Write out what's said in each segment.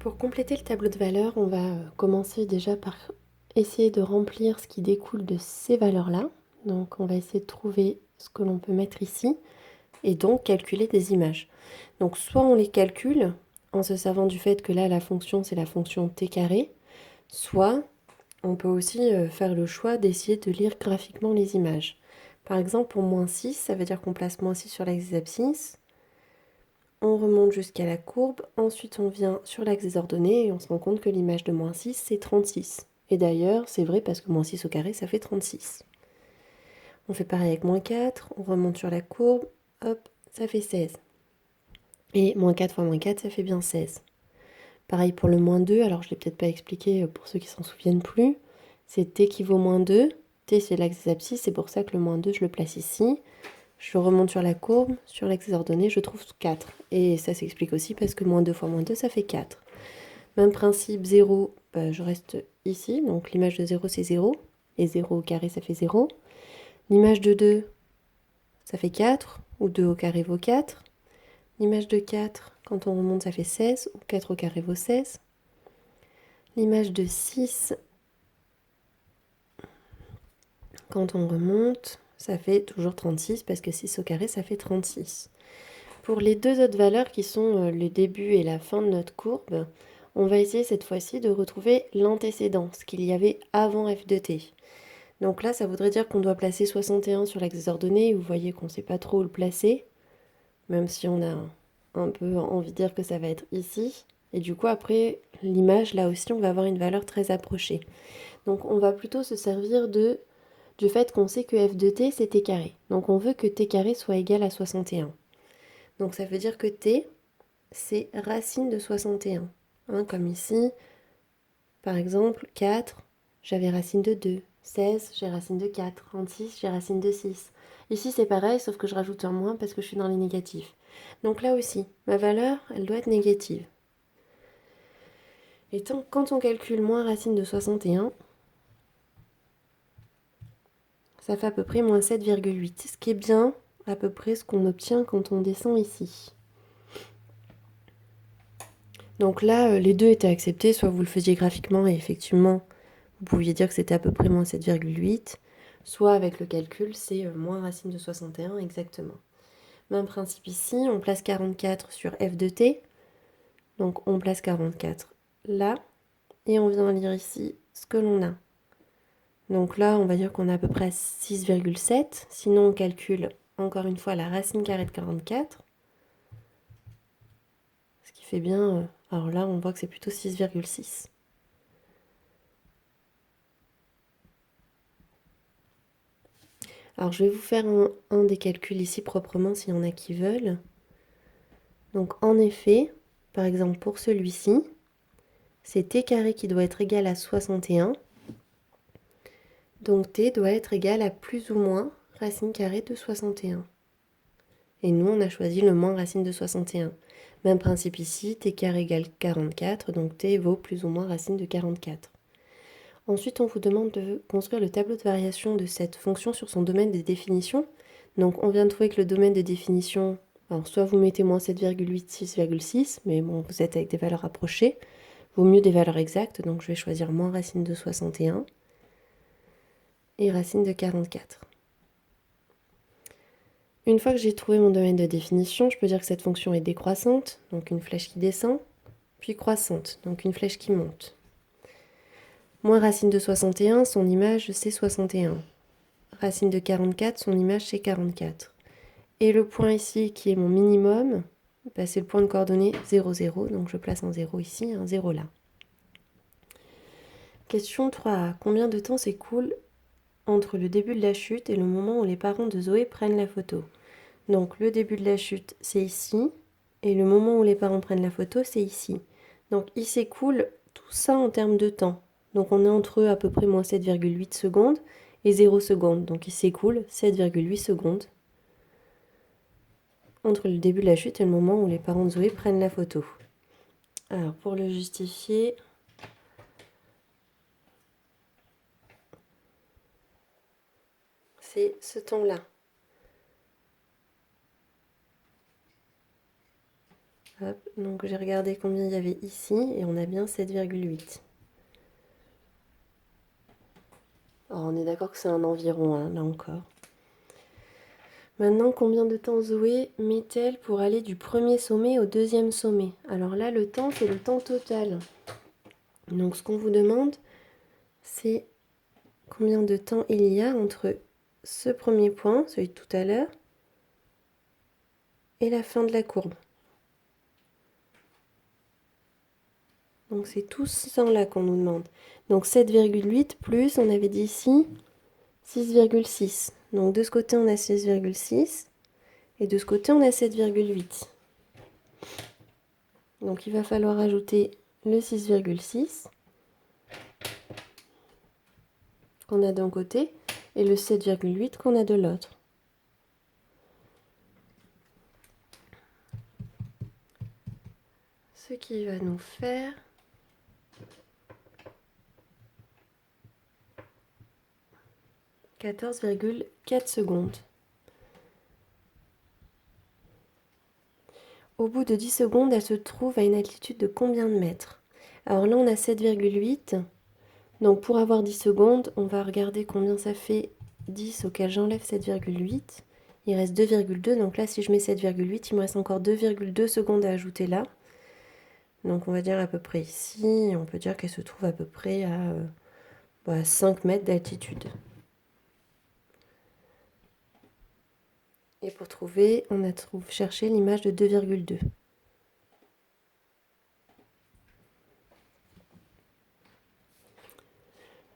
Pour compléter le tableau de valeurs, on va commencer déjà par essayer de remplir ce qui découle de ces valeurs-là. Donc on va essayer de trouver ce que l'on peut mettre ici et donc calculer des images. Donc soit on les calcule en se servant du fait que là la fonction c'est la fonction t carré, soit on peut aussi faire le choix d'essayer de lire graphiquement les images. Par exemple pour moins 6, ça veut dire qu'on place moins 6 sur l'axe des abscisses. On remonte jusqu'à la courbe, ensuite on vient sur l'axe des ordonnées et on se rend compte que l'image de moins 6 c'est 36. Et d'ailleurs c'est vrai parce que moins 6 au carré ça fait 36. On fait pareil avec moins 4, on remonte sur la courbe, hop, ça fait 16. Et moins 4 fois moins 4 ça fait bien 16. Pareil pour le moins 2, alors je ne l'ai peut-être pas expliqué pour ceux qui s'en souviennent plus. C'est t qui vaut moins 2, t c'est l'axe des abscisses, c'est pour ça que le moins 2 je le place ici. Je remonte sur la courbe, sur l'axe des ordonnées, je trouve 4. Et ça s'explique aussi parce que moins 2 fois moins 2, ça fait 4. Même principe, 0, je reste ici. Donc l'image de 0, c'est 0. Et 0 au carré, ça fait 0. L'image de 2, ça fait 4. Ou 2 au carré vaut 4. L'image de 4, quand on remonte, ça fait 16. Ou 4 au carré vaut 16. L'image de 6, quand on remonte, ça fait toujours 36 parce que 6 au carré, ça fait 36. Pour les deux autres valeurs qui sont le début et la fin de notre courbe, on va essayer cette fois-ci de retrouver l'antécédent, ce qu'il y avait avant f de t. Donc là, ça voudrait dire qu'on doit placer 61 sur l'axe des ordonnées. Vous voyez qu'on ne sait pas trop où le placer, même si on a un peu envie de dire que ça va être ici. Et du coup, après, l'image, là aussi, on va avoir une valeur très approchée. Donc on va plutôt se servir du fait qu'on sait que f de t, c'est t carré. Donc on veut que t carré soit égal à 61. Donc ça veut dire que t, c'est racine de 61. Hein, comme ici, par exemple, 4, j'avais racine de 2. 16, j'ai racine de 4. 36, j'ai racine de 6. Ici, c'est pareil, sauf que je rajoute un moins parce que je suis dans les négatifs. Donc là aussi, ma valeur, elle doit être négative. Et quand on calcule moins racine de 61, ça fait à peu près moins 7,8. Ce qui est bien à peu près ce qu'on obtient quand on descend ici. Donc là, les deux étaient acceptés, soit vous le faisiez graphiquement et effectivement, vous pouviez dire que c'était à peu près moins 7,8, soit avec le calcul, c'est moins racine de 61 exactement. Même principe ici, on place 44 sur f de t, donc on place 44 là, et on vient lire ici ce que l'on a. Donc là, on va dire qu'on est à peu près à 6,7, sinon on calcule encore une fois la racine carrée de 44, ce qui fait bien, alors là on voit que c'est plutôt 6,6. Alors je vais vous faire un des calculs ici proprement s'il y en a qui veulent. Donc en effet, par exemple pour celui-ci, c'est t carré qui doit être égal à 61. Donc t doit être égal à plus ou moins racine carrée de 61. Et nous, on a choisi le moins racine de 61. Même principe ici, t carré égale 44, donc t vaut plus ou moins racine de 44. Ensuite, on vous demande de construire le tableau de variation de cette fonction sur son domaine des définitions. Donc on vient de trouver que le domaine de définition, alors soit vous mettez moins 7,8, 6,6, mais bon, vous êtes avec des valeurs approchées. Vaut mieux des valeurs exactes, donc je vais choisir moins racine de 61 et racine de 44. Une fois que j'ai trouvé mon domaine de définition, je peux dire que cette fonction est décroissante, donc une flèche qui descend, puis croissante, donc une flèche qui monte. Moins racine de 61, son image c'est 61. Racine de 44, son image c'est 44. Et le point ici qui est mon minimum, c'est le point de coordonnée 0, 0, donc je place un 0 ici, un 0 là. Question 3a. Combien de temps s'écoule entre le début de la chute et le moment où les parents de Zoé prennent la photo? Donc le début de la chute, c'est ici, et le moment où les parents prennent la photo, c'est ici. Donc il s'écoule tout ça en termes de temps. Donc on est entre à peu près moins 7,8 secondes et 0 secondes. Donc il s'écoule 7,8 secondes entre le début de la chute et le moment où les parents de Zoé prennent la photo. Alors pour le justifier, c'est ce temps-là. Hop, donc j'ai regardé combien il y avait ici et on a bien 7,8. Alors on est d'accord que c'est un environ, hein, là encore. Maintenant, combien de temps Zoé met-elle pour aller du premier sommet au deuxième sommet? Alors là, le temps, c'est le temps total. Donc ce qu'on vous demande, c'est combien de temps il y a entre ce premier point, celui de tout à l'heure, et la fin de la courbe. Donc c'est tout ça là qu'on nous demande. Donc 7,8 plus, on avait dit ici, 6,6. Donc de ce côté, on a 6,6. Et de ce côté, on a 7,8. Donc il va falloir ajouter le 6,6 qu'on a d'un côté et le 7,8 qu'on a de l'autre. Ce qui va nous faire 14,4 secondes. Au bout de 10 secondes, elle se trouve à une altitude de combien de mètres? Alors là, on a 7,8. Donc pour avoir 10 secondes, on va regarder combien ça fait 10 auquel j'enlève 7,8. Il reste 2,2. Donc là, si je mets 7,8, il me reste encore 2,2 secondes à ajouter là. Donc on va dire à peu près ici. On peut dire qu'elle se trouve à peu près à 5 mètres d'altitude. Et pour trouver, on a cherché l'image de 2,2.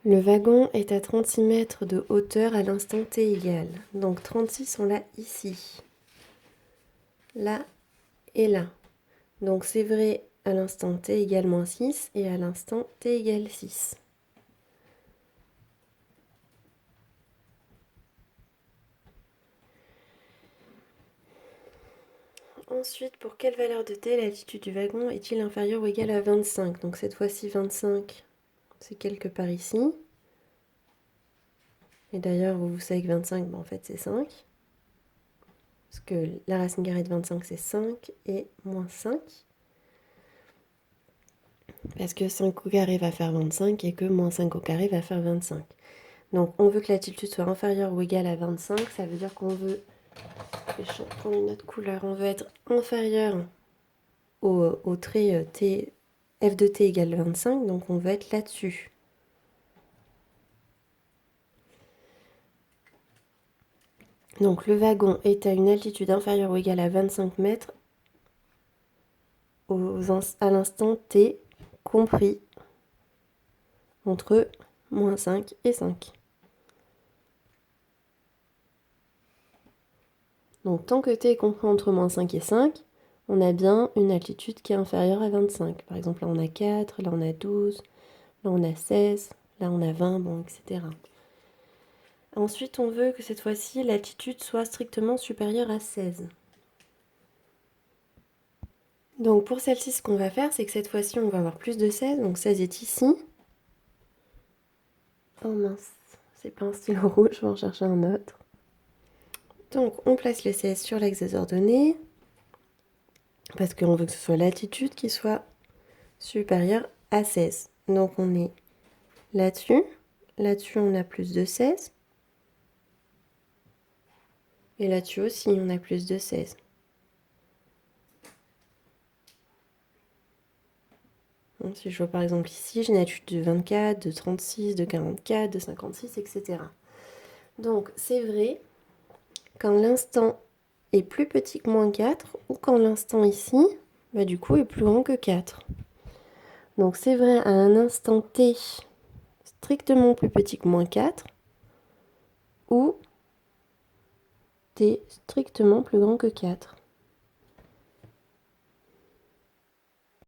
Le wagon est à 36 mètres de hauteur à l'instant t égal. Donc 36, on l'a ici. Là et là. Donc c'est vrai à l'instant t égale moins 6 et à l'instant t égale 6. Ensuite, pour quelle valeur de t l'altitude du wagon est-il inférieur ou égal à 25? Donc cette fois-ci 25, c'est quelque part ici. Et d'ailleurs, vous savez que 25, en fait c'est 5. Parce que la racine carrée de 25 c'est 5 et moins 5. Parce que 5 au carré va faire 25 et que moins 5 au carré va faire 25. Donc on veut que l'altitude soit inférieure ou égale à 25. Ça veut dire qu'on veut, je vais prendre une autre couleur, on veut être inférieur au trait t, f de t égale 25. Donc on veut être là-dessus. Donc le wagon est à une altitude inférieure ou égale à 25 mètres à l'instant t compris entre moins 5 et 5. Donc tant que t est compris entre moins 5 et 5, on a bien une altitude qui est inférieure à 25. Par exemple, là on a 4, là on a 12, là on a 16, là on a 20, bon, etc. Ensuite, on veut que cette fois-ci, l'altitude soit strictement supérieure à 16. Donc pour celle-ci, ce qu'on va faire, c'est que cette fois-ci, on va avoir plus de 16. Donc 16 est ici. Oh mince, c'est pas un stylo rouge, je vais en chercher un autre. Donc on place le 16 sur l'axe des ordonnées. Parce qu'on veut que ce soit l'altitude qui soit supérieure à 16. Donc on est là-dessus. Là-dessus, on a plus de 16. Et là-dessus aussi, on a plus de 16. Donc, si je vois par exemple ici, j'ai une altitude de 24, de 36, de 44, de 56, etc. Donc c'est vrai quand l'instant est plus petit que moins 4 ou quand l'instant ici, bah, du coup, est plus grand que 4. Donc c'est vrai à un instant t strictement plus petit que moins 4 ou t strictement plus grand que 4.